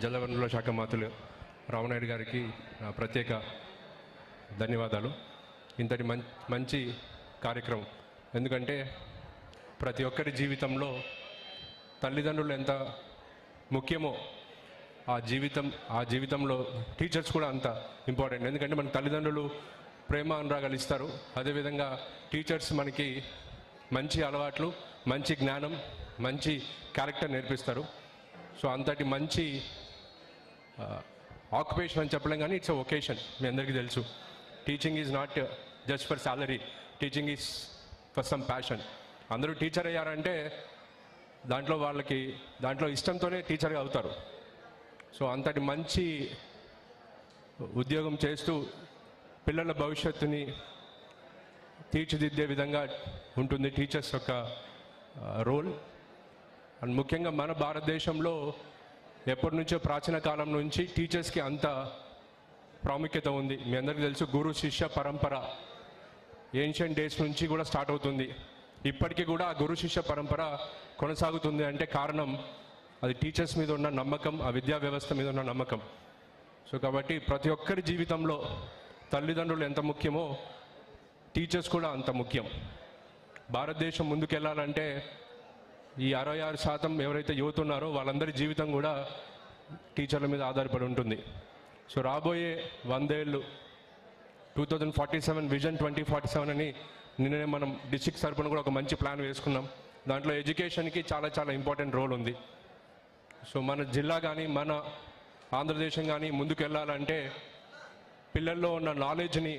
జలవనరుల శాఖ మంత్రులు రామనాయుడు గారికి ప్రత్యేక ధన్యవాదాలు. ఇంతటి మంచి కార్యక్రమం. ఎందుకంటే ప్రతి ఒక్కరి జీవితంలో తల్లిదండ్రులు ఎంత ముఖ్యమో ఆ జీవితంలో టీచర్స్ కూడా అంత ఇంపార్టెంట్. ఎందుకంటే మన తల్లిదండ్రులు ప్రేమ అనురాగాలు ఇస్తారు, అదేవిధంగా టీచర్స్ మనకి మంచి అలవాట్లు, మంచి జ్ఞానం, మంచి క్యారెక్టర్ నేర్పిస్తారు. సో అంతటి మంచి ఆక్యుపేషన్ అని చెప్పలేం, కానీ ఇట్స్ అ వొకేషన్. మీ అందరికీ తెలుసు, teaching is not just for salary, teaching is for some passion. అందరూ టీచర్ అయ్యారంటే దాంట్లో ఇష్టంతోనే టీచర్గా అవుతారు. సో అంతటి మంచి ఉద్యోగం చేస్తూ పిల్లల భవిష్యత్తుని తీర్చిదిద్దే విధంగా ఉంటుంది టీచర్స్ యొక్క రోల్. అండ్ ముఖ్యంగా మన భారతదేశంలో ఎప్పటి నుంచో ప్రాచీన కాలం నుంచి టీచర్స్కి అంత ప్రాముఖ్యత ఉంది. మీ అందరికీ తెలుసు, గురు శిష్య పరంపర ఏన్షియంట్ డేస్ నుంచి కూడా స్టార్ట్ అవుతుంది. ఇప్పటికీ కూడా ఆ గురు శిష్య పరంపర కొనసాగుతుంది అంటే కారణం అది టీచర్స్ మీద ఉన్న నమ్మకం, ఆ విద్యా వ్యవస్థ మీద ఉన్న నమ్మకం. సో కాబట్టి ప్రతి ఒక్కరి జీవితంలో తల్లిదండ్రులు ఎంత ముఖ్యమో టీచర్స్ కూడా అంత ముఖ్యం. భారతదేశం ముందుకెళ్ళాలంటే ఈ 66% ఎవరైతే యువత ఉన్నారో వాళ్ళందరి జీవితం కూడా టీచర్ల మీద ఆధారపడి ఉంటుంది. సో రాబోయే 100 ఏళ్ళు 2047 విజన్ 2047 అని నిన్ననే మనం డిస్ట్రిక్ట్ తరపున కూడా ఒక మంచి ప్లాన్ వేసుకున్నాం. దాంట్లో ఎడ్యుకేషన్కి చాలా చాలా ఇంపార్టెంట్ రోల్ ఉంది. సో మన జిల్లా కానీ మన ఆంధ్రదేశం కానీ ముందుకు వెళ్ళాలంటే పిల్లల్లో ఉన్న నాలెడ్జ్ని